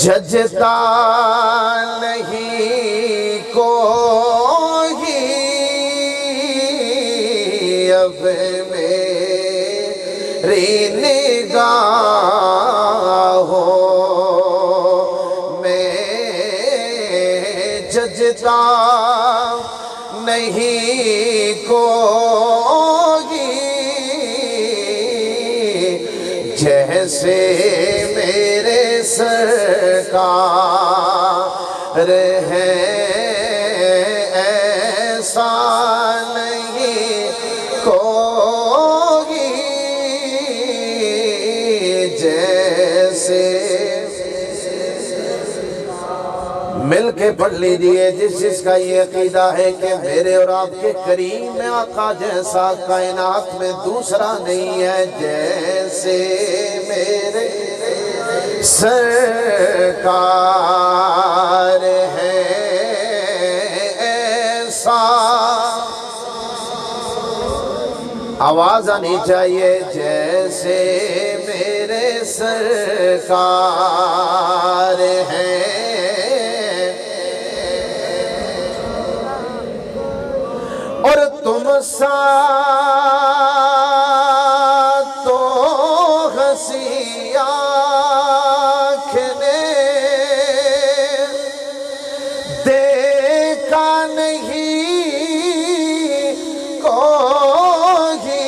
ججتا نہیں کوئی اب میری نگاہوں میں، ججتا نہیں کوئی جیسے میرے سرکار ہیں، ایسا نہیں کوئی جیسے۔ مل کے پڑھ لیجئے جس کا یہ عقیدہ ہے کہ میرے اور آپ کے کریم آقا جیسا کائنات میں دوسرا نہیں ہے، جیسے میرے سرکار ہے ایسا۔ آواز آنی چاہیے، جیسے میرے سرکار ہے، اور تم سا تو ہنسی آنکھ نے دیکھا نہیں کوئی،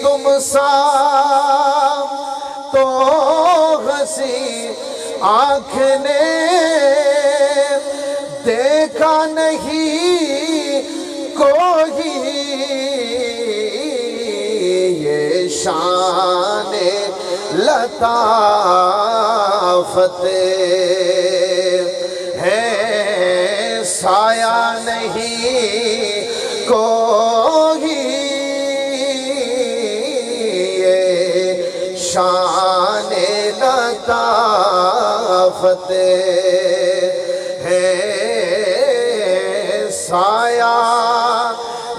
تم سا تو ہنسی آنکھ نے دیکھا نہیں کوئی، یہ شان لطافت ہے، سایہ نہیں کوئی، یہ شان لطافت ہے، سایہ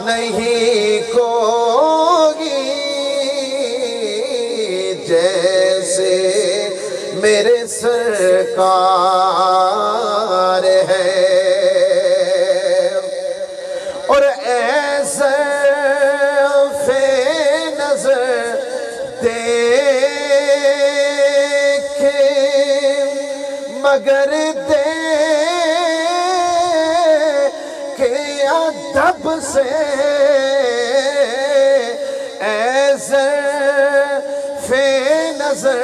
نہیں کوئی جیسے میرے سرکار ہے، اور ایسے نظر دیکھے مگر ادب سے، ایسے نظر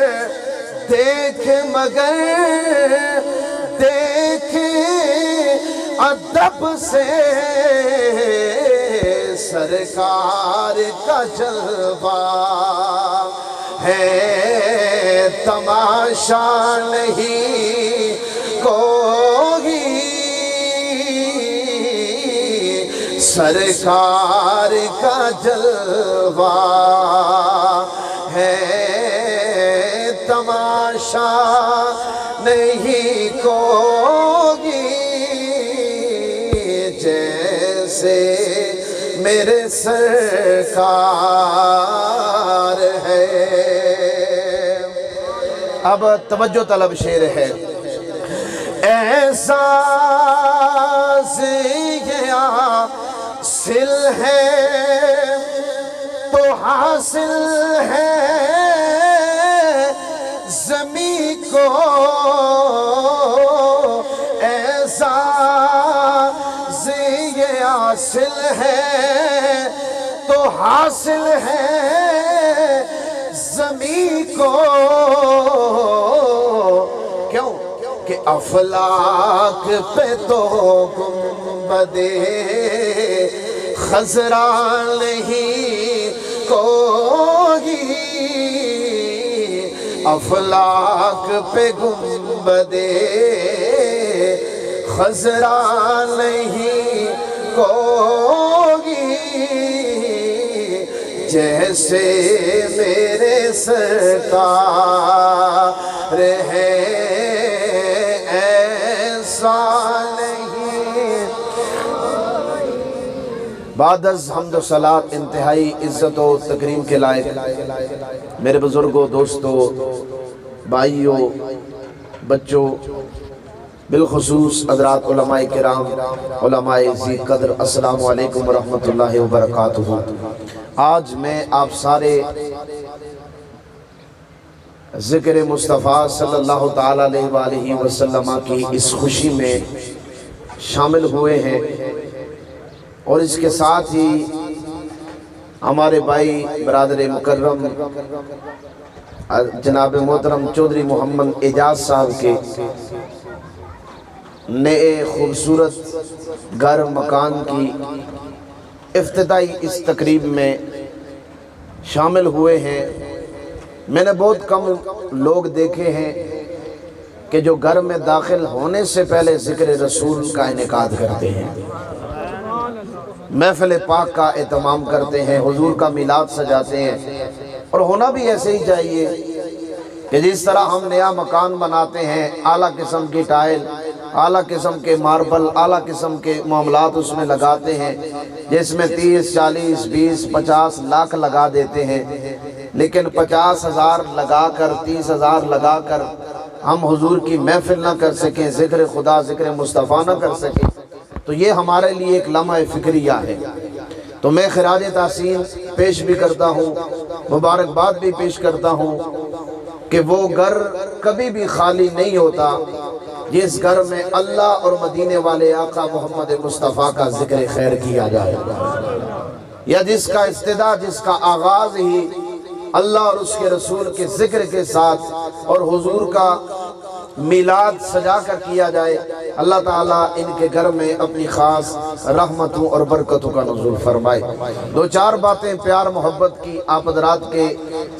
دیکھ مگر دیکھ ادب سے، سرکار کا جلوہ ہے، تماشا نہیں کوئی، سرکار کا جلوہ ہے، تماشا نہیں کوئی جیسے میرے سرکار ہے۔ اب توجہ طلب شعر ہے، ایسا حاصل ہے تو حاصل ہے زمین کو، ایسا یہ حاصل ہے تو حاصل ہے زمین کو، کیوں کہ افلاک پہ تو گنبد خضرا نہیں کوئی، افلاک پہ گنبد خضرا نہیں کوئی جیسے میرے سرکار ہے، ایسا نہیں۔ بعد از حمد و صلات انتہائی عزت و تکریم کے لائق میرے بزرگوں، دوستوں، بھائیوں، بچوں، بالخصوص حضرات علماء کرام، علماء ذی قدر، السلام علیکم ورحمۃ اللہ وبرکاتہ۔ آج میں آپ سارے ذکر مصطفیٰ صلی اللہ تعالیٰ علیہ وآلہ وسلم کی اس خوشی میں شامل ہوئے ہیں، اور اس کے ساتھ ہی ہمارے بھائی برادر مکرم جناب محترم چودھری محمد اعجاز صاحب کے نئے خوبصورت گھر مکان کی افتتاحی اس تقریب میں شامل ہوئے ہیں۔ میں نے بہت کم لوگ دیکھے ہیں کہ جو گھر میں داخل ہونے سے پہلے ذکر رسول کا انعقاد کرتے ہیں، محفل پاک کا اہتمام کرتے ہیں، حضور کا میلاد سجاتے ہیں، اور ہونا بھی ایسے ہی چاہیے کہ جس طرح ہم نیا مکان بناتے ہیں، اعلیٰ قسم کی ٹائل، اعلیٰ قسم کے ماربل، اعلیٰ قسم کے معاملات اس میں لگاتے ہیں، جس میں 30 40 20 50 لاکھ لگا دیتے ہیں، لیکن 50,000 لگا کر 30,000 لگا کر ہم حضور کی محفل نہ کر سکیں، ذکر خدا ذکر مصطفیٰ نہ کر سکیں، تو یہ ہمارے لیے ایک لمحہ فکریہ ہے۔ تو میں خراج تحسین پیش بھی کرتا ہوں، مبارکباد بھی پیش کرتا ہوں کہ وہ گھر کبھی بھی خالی نہیں ہوتا جس گھر میں اللہ اور مدینے والے آقا محمد مصطفیٰ کا ذکر خیر کیا جائے، یا جس کا ابتدا، جس کا آغاز ہی اللہ اور اس کے رسول کے ذکر کے ساتھ اور حضور کا میلاد سجا کر کیا جائے۔ اللہ تعالیٰ ان کے گھر میں اپنی خاص رحمتوں اور برکتوں کا نزول فرمائے۔ دو چار باتیں پیار محبت کی آپ حضرات کے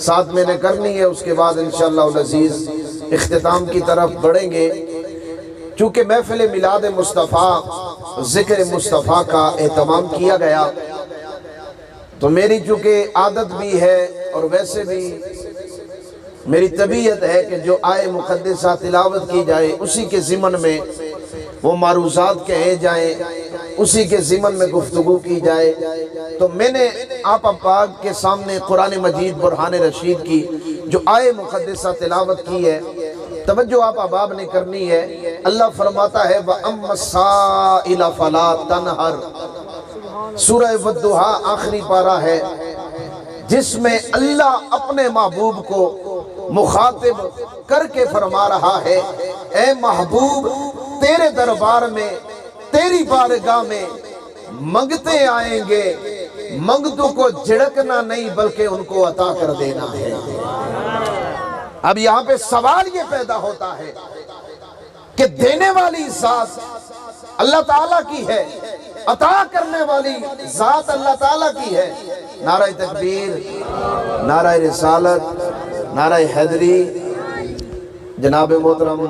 ساتھ میں نے کرنی ہے، اس کے بعد انشاءاللہ العزیز اختتام کی طرف بڑھیں گے۔ چونکہ محفل میلاد مصطفیٰ ذکر مصطفیٰ کا اہتمام کیا گیا، تو میری چونکہ عادت بھی ہے اور ویسے بھی میری طبیعت ہے کہ جو آئے مقدسہ تلاوت کی جائے اسی کے ضمن میں وہ معروضات کہے جائیں، اسی کے ضمن میں گفتگو کی جائے۔ تو میں نے آپ پاک کے سامنے قرآن مجید برہان رشید کی جو آئے مقدسہ تلاوت کی ہے، توجہ آپ احباب نے کرنی ہے۔ اللہ فرماتا ہے وَأَمَّا السَّائِلَ فَلَا تَنْهَرْ، سورہ والضحیٰ آخری پارہ ہے، جس میں اللہ اپنے محبوب کو مخاطب کر کے فرما رہا ہے، اے محبوب تیرے دربار میں، تیری بارگاہ میں منگتے آئیں گے، منگتوں کو جھڑکنا نہیں بلکہ ان کو عطا کر دینا ہے۔ اب یہاں پہ سوال یہ پیدا ہوتا ہے کہ دینے والی ذات اللہ تعالیٰ کی ہے، عطا کرنے والی ذات اللہ تعالیٰ کی ہے۔ نعرہ تکبیر، نعرہ رسالت، نعرہ حیدری، جناب محترم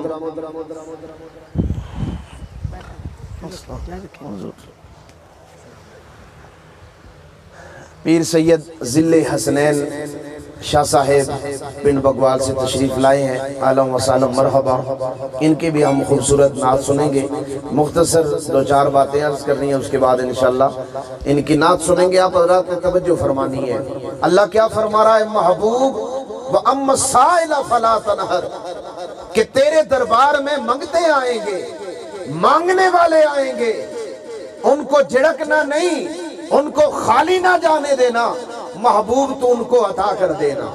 پیر سید ذل حسنین شاہ صاحب پنڈ بگوال سے تشریف لائے ہیں، اہلا و سہلا مرحبا۔ ان کی بھی ہم خوبصورت نعت سنیں گے، مختصر دو چار باتیں عرض کرنی ہیں، اس کے بعد انشاءاللہ ان کی نعت سنیں گے۔ آپ حضرات نے توجہ فرمانی ہے، اللہ کیا فرما رہا ہے؟ محبوب وَأَمَّا السَّائِلَ فَلَا تَنْهَرْ، کہ تیرے دربار میں منگتے آئیں گے، مانگنے والے آئیں گے، ان کو جھڑکنا نہیں، ان کو خالی نہ جانے دینا، محبوب تو ان کو عطا کر دینا۔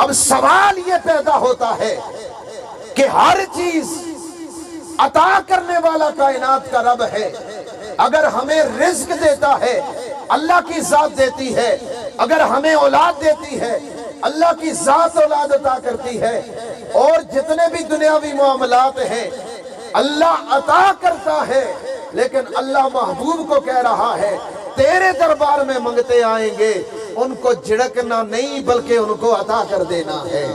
اب سوال یہ پیدا ہوتا ہے کہ ہر چیز عطا کرنے والا کائنات کا رب ہے، اگر ہمیں رزق دیتا ہے اللہ کی ذات دیتی ہے، اگر ہمیں اولاد دیتی ہے اللہ کی ذات اولاد عطا کرتی ہے، اور جتنے بھی دنیاوی معاملات ہیں اللہ عطا کرتا ہے، لیکن اللہ محبوب کو کہہ رہا ہے تیرے دربار میں منگتے آئیں گے، ان کو جھڑکنا نہیں بلکہ ان کو عطا کر دینا ہے۔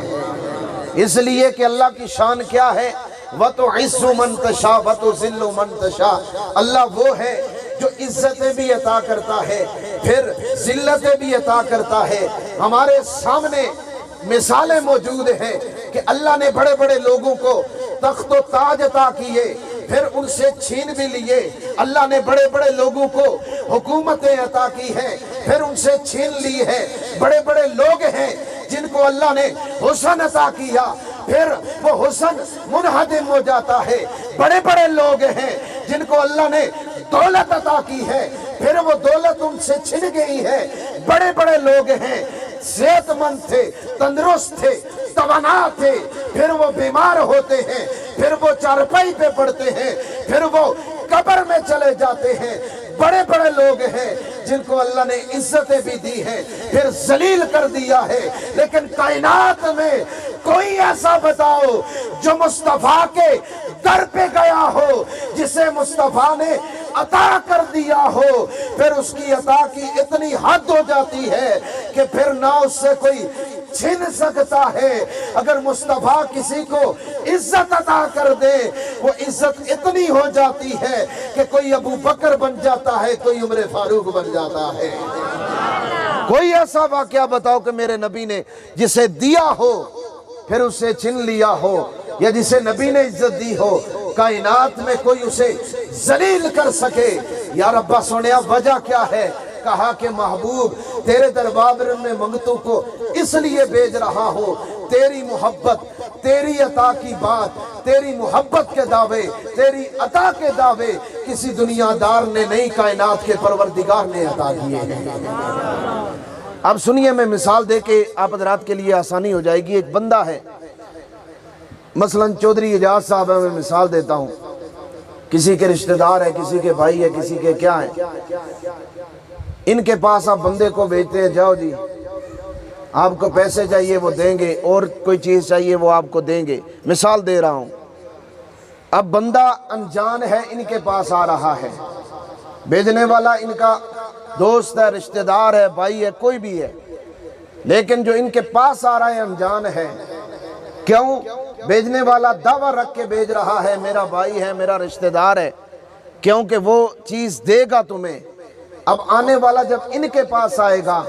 اس لیے کہ اللہ کی شان کیا ہے؟ وَتُعِزُّ مَن تَشَاءُ وَتُذِلُّ مَن تَشَاءُ، اللہ وہ ہے جو عزتیں بھی عطا کرتا ہے پھر ذلتیں بھی عطا کرتا ہے۔ ہمارے سامنے مثالیں موجود ہیں کہ اللہ نے بڑے بڑے لوگوں کو تخت و تاج عطا کیے، پھر ان سے چھین بھی لیے۔ اللہ نے بڑے بڑے لوگوں کو حکومتیں عطا کی ہیں، پھر ان سے چھین لی ہے۔ بڑے بڑے لوگ ہیں جن کو اللہ نے حسن عطا کیا پھر وہ حسن منہدم ہو جاتا ہے۔ بڑے بڑے لوگ ہیں جن کو اللہ نے دولت عطا کی ہے پھر وہ دولت ان سے چھن گئی ہے۔ بڑے بڑے لوگ ہیں صحت مند تھے، تندرست تھے، توانا تھے، پھر وہ بیمار ہوتے ہیں، پھر وہ چارپائی پہ پڑتے ہیں، پھر وہ قبر میں چلے جاتے ہیں۔ بڑے بڑے لوگ ہیں جن کو اللہ نے عزتیں بھی دی ہیں پھر ذلیل کر دیا ہے، لیکن کائنات میں کوئی ایسا بتاؤ جو مصطفیٰ کے در پہ گیا ہو، جسے مصطفیٰ نے عطا کر دیا ہو، پھر اس کی عطا کی اتنی حد ہو جاتی ہے کہ پھر نہ اس سے کوئی چھن سکتا ہے۔ اگر مصطفیٰ کسی کو عزت عطا کر دے وہ عزت اتنی ہو جاتی ہے کہ کوئی ابو بکر بن جاتا ہے، کوئی عمر فاروق بن جاتا ہے۔ کوئی ایسا واقعہ بتاؤ کہ میرے نبی نے جسے دیا ہو پھر اسے چھن لیا ہو، یا جسے نبی نے عزت دی ہو کائنات میں کوئی اسے ذلیل کر سکے۔ یا رب سنیا وجہ کیا ہے؟ کہا کہ محبوب تیرے دربار میں منگتوں کو اس لیے بھیج رہا ہوں، تیری محبت، تیری عطا کی بات، تیری محبت کے دعوے، تیری عطا کے دعوے کسی دنیا دار نے نہیں، کائنات کے پروردگار نے عطا کیے ہیں۔ اب سنیے، میں مثال دے کے آپ حضرات کے لیے آسانی ہو جائے گی۔ ایک بندہ ہے مثلا چودھری اعجاز صاحب ہے، میں مثال دیتا ہوں، کسی کے رشتہ دار ہے، کسی کے بھائی ہے، کسی کے کیا ہے، ان کے پاس آپ بندے کو بھیجتے ہیں، جاؤ جی آپ کو پیسے چاہیے وہ دیں گے، اور کوئی چیز چاہیے وہ آپ کو دیں گے۔ مثال دے رہا ہوں، اب بندہ انجان ہے، ان کے پاس آ رہا ہے، بھیجنے والا ان کا دوست ہے، رشتہ دار ہے، بھائی ہے، کوئی بھی ہے، لیکن جو ان کے پاس آ رہا ہے انجان ہے۔ کیوں؟ بھیجنے والا دعویٰ رکھ کے بھیج رہا ہے میرا بھائی ہے، میرا رشتہ دار ہے، کیونکہ وہ چیز دے گا تمہیں۔ اب آنے والا جب ان کے پاس آئے گا،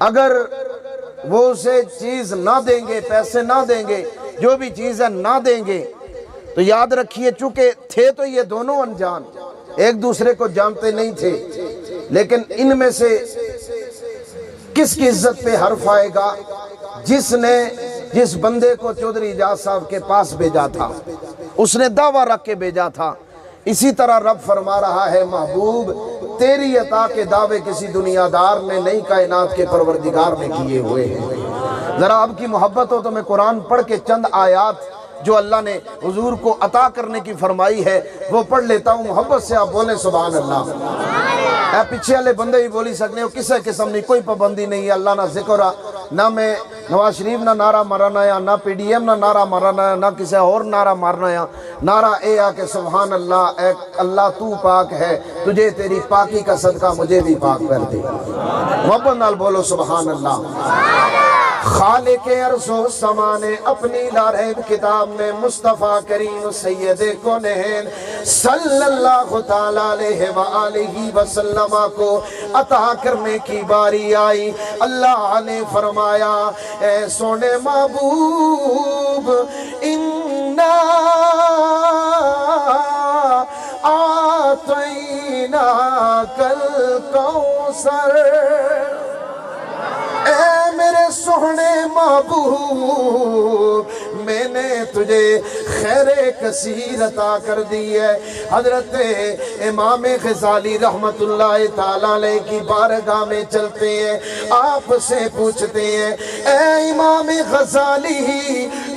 اگر وہ اسے چیز نہ دیں گے، پیسے نہ دیں گے، جو بھی چیز ہے نہ دیں گے، تو یاد رکھیے چونکہ تھے تو یہ دونوں انجان، ایک دوسرے کو جانتے نہیں تھے، لیکن ان میں سے کس کی عزت پہ حرف آئے گا؟ جس نے جس بندے کو چودھری اعجاز صاحب کے پاس بھیجا تھا، اس نے دعویٰ رکھ کے بھیجا تھا۔ اسی طرح رب فرما رہا ہے محبوب تیری عطا کے دعوے کسی دنیا دار نے نہیں، کائنات کے پروردگار نے کیے ہوئے ہیں۔ ذرا آپ کی محبت ہو تو میں قرآن پڑھ کے چند آیات جو اللہ نے حضور کو عطا کرنے کی فرمائی ہے وہ پڑھ لیتا ہوں، محبت سے آپ بولیں سبحان اللہ۔ اے پیچھے والے بندے بھی بولی سکنے ہو، کسے قسم نہیں، کوئی پابندی نہیں ہے، اللہ نہ ذکر نہ میں نواز شریف نہ نعرہ مارنا یا نہ پی ڈی ایم نہ نعرہ مارنا یا نہ کسی اور نعرہ مارنا یا نعرہ اے آ کہ سبحان اللہ، اے اللہ تو پاک ہے، تجھے تیری پاکی کا صدقہ مجھے بھی پاک کر دے۔ محبت نال بولو سبحان اللہ۔ خالق عرش و سما نے اپنی لاریب کتاب میں مصطفیٰ کریم سید کونین صلی اللہ تعالیٰ علیہ وآلہ وسلم کو عطا کرنے کی باری آئی۔ اللہ نے فرمایا اے سونے محبوب اِنَّا آتَيْنَاكَ الْكَوْثَرَ، اے میرے سونے محبوب میں نے تجھے خیر کثیر عطا کر دی ہے۔ حضرت امام غزالی رحمت اللہ تعالیٰ علیہ کی بارگاہ میں چلتے ہیں، آپ سے پوچھتے ہیں اے امام غزالی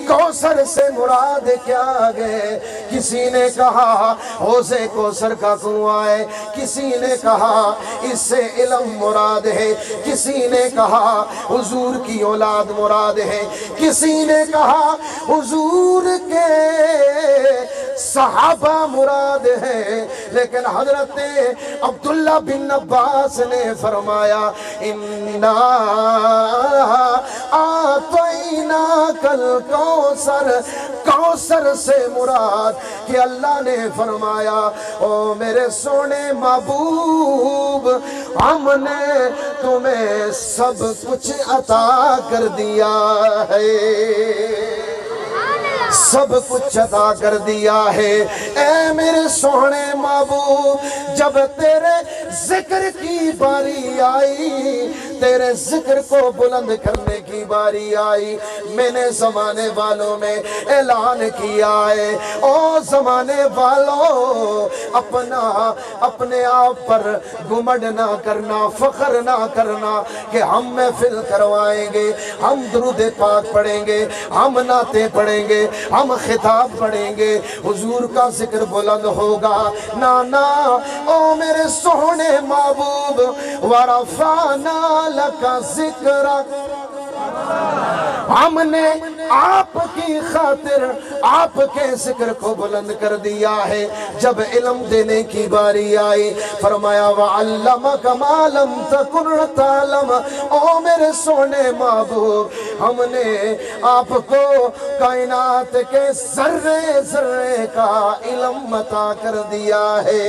کوثر سے مراد کیا ہے؟ کسی نے کہا حوض کوثر کا کنواں ہے، کسی نے کہا اس سے علم مراد ہے، کسی نے کہا حضور کی اولاد مراد ہے، کسی نے کہا حضور کے صحابہ مراد ہے، لیکن حضرت عبداللہ بن عباس نے فرمایا اِنَّا آتَيْنَاكَ الْكَوْثَرَ، کوثر سے مراد کہ اللہ نے فرمایا او میرے سونے محبوب ہم نے تمہیں سب کچھ عطا کر دیا ہے، سب کچھ عطا کر دیا ہے۔ اے میرے سونے محبوب جب تیرے ذکر کی باری آئی، تیرے ذکر کو بلند کرنے کی باری آئی، میں نے زمانے والوں میں اعلان کیا ہے، او زمانے والوں اپنے آپ پر گمنڈ نہ کرنا، فخر نہ کرنا کہ ہم محفل کروائیں گے، ہم درود پاک پڑھیں گے، ہم نعتیں پڑھیں گے، ہم خطاب پڑھیں گے، حضور کا ذکر بلند ہوگا۔ نانا او میرے سونے محبوب، ورفعنا لک ذکرک، ہم نے آپ کی خاطر آپ کے ذکر کو بلند کر دیا ہے۔ جب علم دینے کی باری آئی فرمایا وَعَلَّمَكَ مَا لَمْ تَكُنْ تَعْلَمَ، او میرے سونے محبوب، ہم نے آپ کو کائنات کے ذرے ذرے کا علم عطا کر دیا ہے۔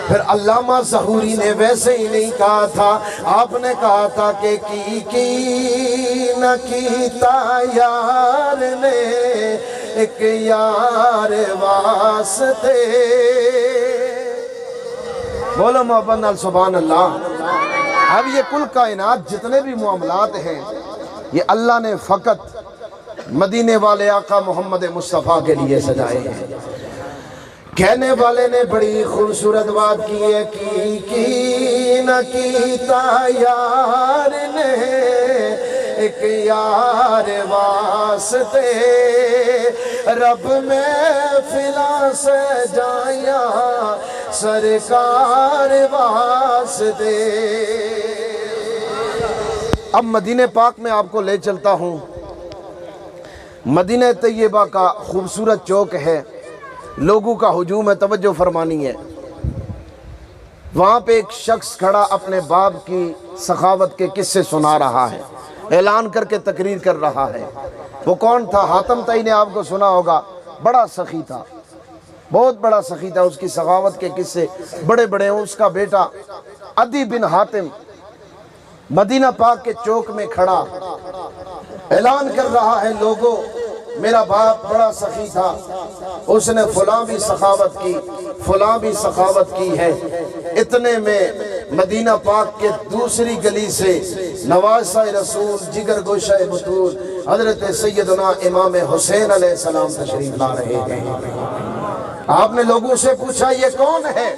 پھر علامہ ظہوری نے ویسے ہی نہیں کہا تھا، آپ نے کہا تھا کہ کی نہ کیتا یار نے ایک یار واسطے، بولو محبت نال سبحان اللہ۔ اب یہ کل کائنات جتنے بھی معاملات ہیں یہ اللہ نے فقط مدینے والے آقا محمد مصطفیٰ کے لیے سجائے ہیں۔ کہنے والے نے بڑی خوبصورت بات کی ہے، کی نہ کیتا یار نے ایک یار واسطے، رب محفلاں سے جایا سرکار واسطے۔ اب مدینہ پاک میں آپ کو لے چلتا ہوں۔ مدینہ طیبہ کا خوبصورت چوک ہے، لوگوں کا ہجوم ہے، توجہ فرمانی ہے۔ وہاں پہ ایک شخص کھڑا اپنے باپ کی سخاوت کے قصے سنا رہا ہے، اعلان کر کے تقریر کر رہا ہے۔ وہ کون تھا؟ حاتم طائی نے آپ کو سنا ہوگا، بڑا سخی تھا، بہت بڑا سخی تھا، اس کی سخاوت کے قصے بڑے بڑے ہیں۔ اس کا بیٹا عدی بن حاتم مدینہ پاک کے چوک میں کھڑا اعلان کر رہا ہے، لوگوں میرا باپ بڑا سخی تھا، اس نے فلاں بھی سخاوت کی، فلاں بھی سخاوت کی ہے۔ اتنے میں مدینہ پاک کے دوسری گلی سے نواسہ رسول، جگر گوشہ بطول حضرت سیدنا امام حسین علیہ السلام تشریف لا رہے ہیں۔ آپ نے لوگوں سے پوچھا یہ کون ہے؟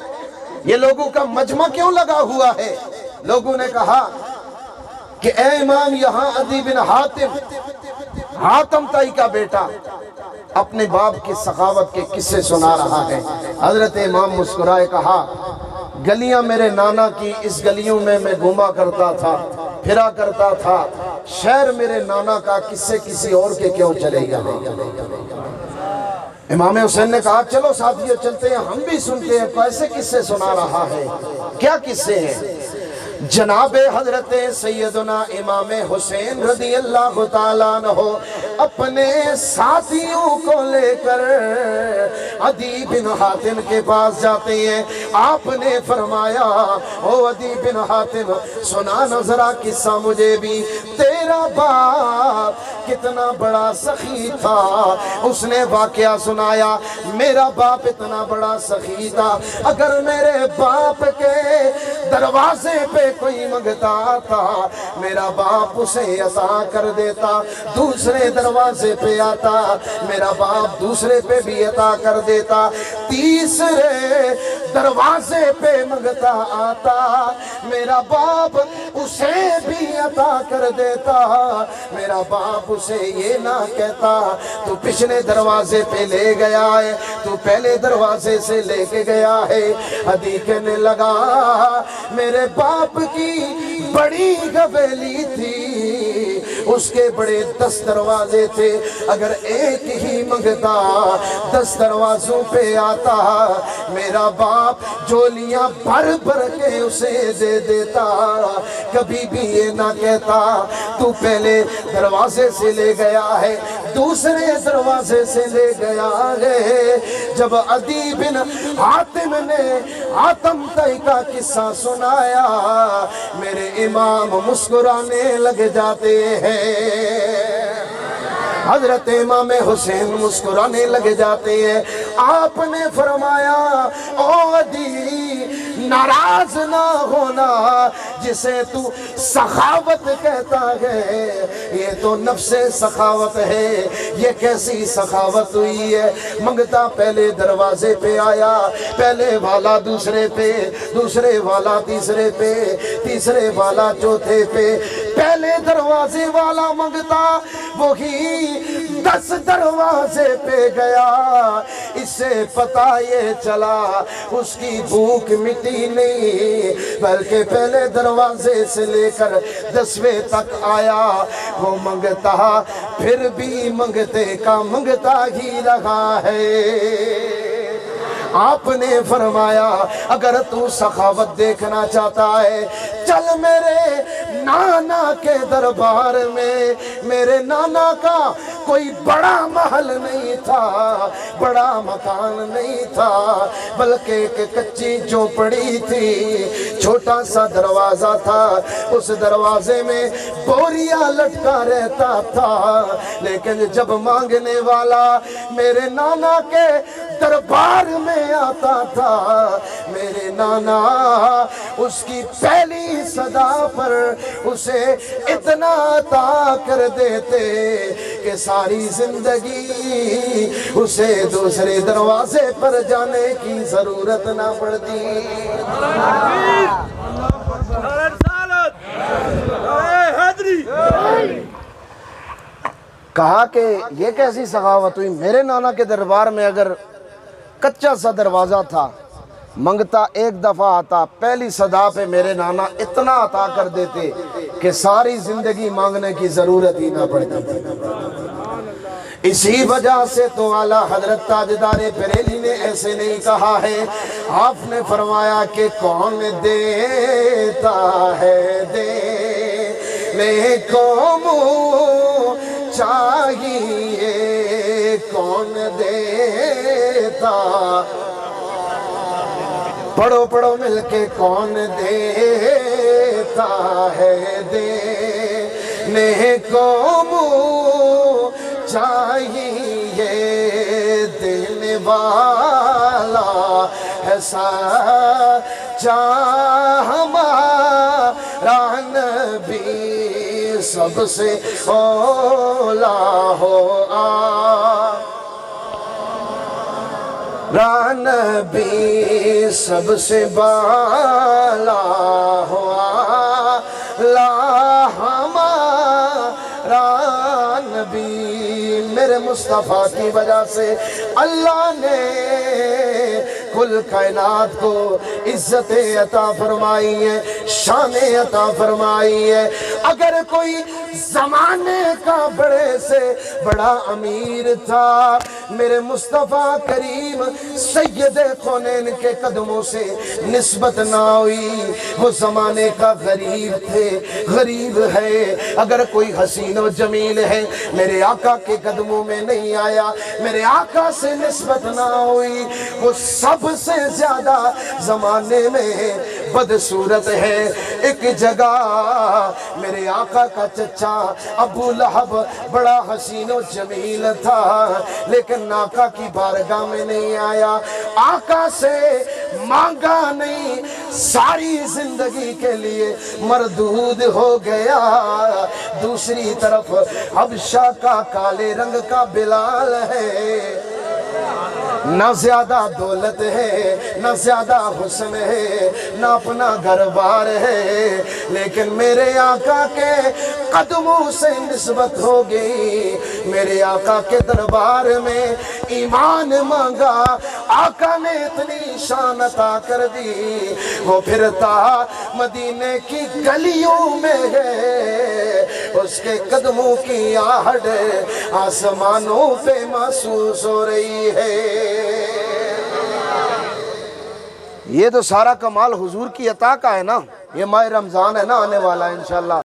یہ لوگوں کا مجمع کیوں لگا ہوا ہے؟ لوگوں نے کہا کہ اے امام، یہاں عدی بن حاتم، حاتم طائی کا بیٹا اپنے باپ کی سخاوت کے قصے سنا رہا ہے۔ حضرت امام مسکرائے کہا، گلیاں میرے نانا کی، اس گلیوں میں گھوما کرتا تھا، پھرا کرتا تھا، شہر میرے نانا کا، قصے کسی اور کے کیوں چلے گا؟ امام حسین نے کہا چلو ساتھیوں چلتے ہیں، ہم بھی سنتے ہیں کیسے قصے سنا رہا ہے، کیا قصے ہیں؟ جناب حضرت سیدنا امام حسین رضی اللہ تعالیٰ عنہ اپنے ساتھیوں کو لے کر عدی بن حاتم کے پاس جاتے ہیں۔ آپ نے فرمایا، او عدی بن حاتم سنا نہ ذرا قصہ مجھے بھی، تیرا باپ کتنا بڑا سخی تھا۔ اس نے واقعہ سنایا، میرا باپ اتنا بڑا سخی تھا، اگر میرے باپ کے دروازے پہ کوئی منگتا تھا میرا باپ اسے عطا کر دیتا، دوسرے دروازے پہ آتا میرا باپ دوسرے پہ بھی عطا کر دیتا، تیسرے دروازے پہ منگتا آتا میرا باپ اسے بھی عطا کر دیتا۔ میرا باپ اسے یہ نہ کہتا تو پچھلے دروازے پہ لے گیا ہے، تو پہلے دروازے سے لے کے گیا ہے۔ عدی کہنے لگا، میرے باپ کی بڑی حویلی تھی، اس کے بڑے 10 دروازے تھے، اگر ایک ہی منگتا 10 دروازوں پہ آتا، میرا باپ جولیاں بھر بھر کے اسے دے دیتا، کبھی بھی یہ نہ کہتا تو پہلے دروازے سے لے گیا ہے دوسرے دروازے سے لے گیا ہے۔ جب عدی بن حاتم نے حاتم طائی کا قصہ سنایا، میرے امام مسکرانے لگ جاتے ہیں۔ حضرت امام حسین مسکرانے لگ جاتے ہیں۔ آپ نے فرمایا او عدی ناراض نہ ہونا، جسے تو سخاوت کہتا ہے یہ تو نفس سخاوت ہے۔ یہ کیسی سخاوت ہوئی ہے؟ منگتا پہلے دروازے پہ آیا، پہلے والا دوسرے پہ، دوسرے والا تیسرے پہ، تیسرے والا چوتھے پہ، پہلے دروازے والا منگتا وہی 10 دروازے پہ گیا۔ اس سے پتہ یہ چلا اس کی بھوک مٹی نہیں، بلکہ پہلے دروازے سے لے کر 10ویں تک آیا۔ وہ منگتا پھر بھی منگتے کا منگتا ہی رہا ہے۔ آپ نے فرمایا اگر تو سخاوت دیکھنا چاہتا ہے چل میرے نانا کے دربار میں۔ میرے نانا کا کوئی بڑا محل نہیں تھا، بڑا مکان نہیں تھا، بلکہ ایک کچی جھونپڑی تھی، چھوٹا سا دروازہ تھا، اس دروازے میں بوریاں لٹکا رہتا تھا۔ لیکن جب مانگنے والا میرے نانا کے دربار میں آتا تھا، میرے نانا اس کی پہلی صدا پر اسے اتنا عطا کر دیتے کہ ساری زندگی اسے دوسرے دروازے پر جانے کی ضرورت نہ پڑتی۔ کہا کہ یہ کیسی سخاوت ہوئی؟ میرے نانا کے دربار میں اگر کچا سا دروازہ تھا، منگتا ایک دفعہ آتا، پہلی صدا پہ میرے نانا اتنا عطا کر دیتے کہ ساری زندگی مانگنے کی ضرورت ہی نہ پڑتی۔ اسی وجہ سے تو اعلیٰ حضرت تاجدار بریلی نے ایسے نہیں کہا ہے، آپ نے فرمایا کہ کون دیتا ہے دینے کو منہ چاہیے، کون دیتا، پڑھو پڑھو مل کے، کون دیتا ہے دینے کو منہ چاہیے، دینے والا ہے سچا ہمارا نبی، سب سے اولا ہو نبی، سب سے بالا ہوا لا ہمارا نبی۔ میرے مصطفیٰ کی وجہ سے اللہ نے کل کائنات کو عزت عطا فرمائی ہے، شان عطا فرمائی ہے۔ اگر کوئی زمانے کا بڑے سے بڑا امیر تھا، میرے مصطفیٰ کریم سید کونین کے قدموں سے نسبت نہ ہوئی، وہ زمانے کا غریب تھے، غریب ہے۔ اگر کوئی حسین و جمیل ہے، میرے آقا کے قدموں میں نہیں آیا، میرے آقا سے نسبت نہ ہوئی، وہ سب سے زیادہ زمانے میں بدصورت ہے۔ ایک جگہ میرے آقا کا چچا ابو لہب بڑا حسین و جمیل تھا، لیکن آقا کی بارگاہ میں نہیں آیا، آقا سے مانگا نہیں، ساری زندگی کے لیے مردود ہو گیا۔ دوسری طرف حبشہ کا کالے رنگ کا بلال ہے، نہ زیادہ دولت ہے، نہ زیادہ حسن ہے، نہ اپنا گھر بار ہے، لیکن میرے آقا کے قدموں سے نسبت ہو گئی۔ میرے آقا کے دربار میں ایمان مانگا، آقا نے اتنی شان عطا کر دی، وہ پھرتا مدینے کی گلیوں میں ہے، اس کے قدموں کی آہٹ آسمانوں پہ محسوس ہو رہی ہے۔ یہ تو سارا کمال حضور کی عطا کا ہے نا، یہ ماہ رمضان ہے نا آنے والا انشاءاللہ۔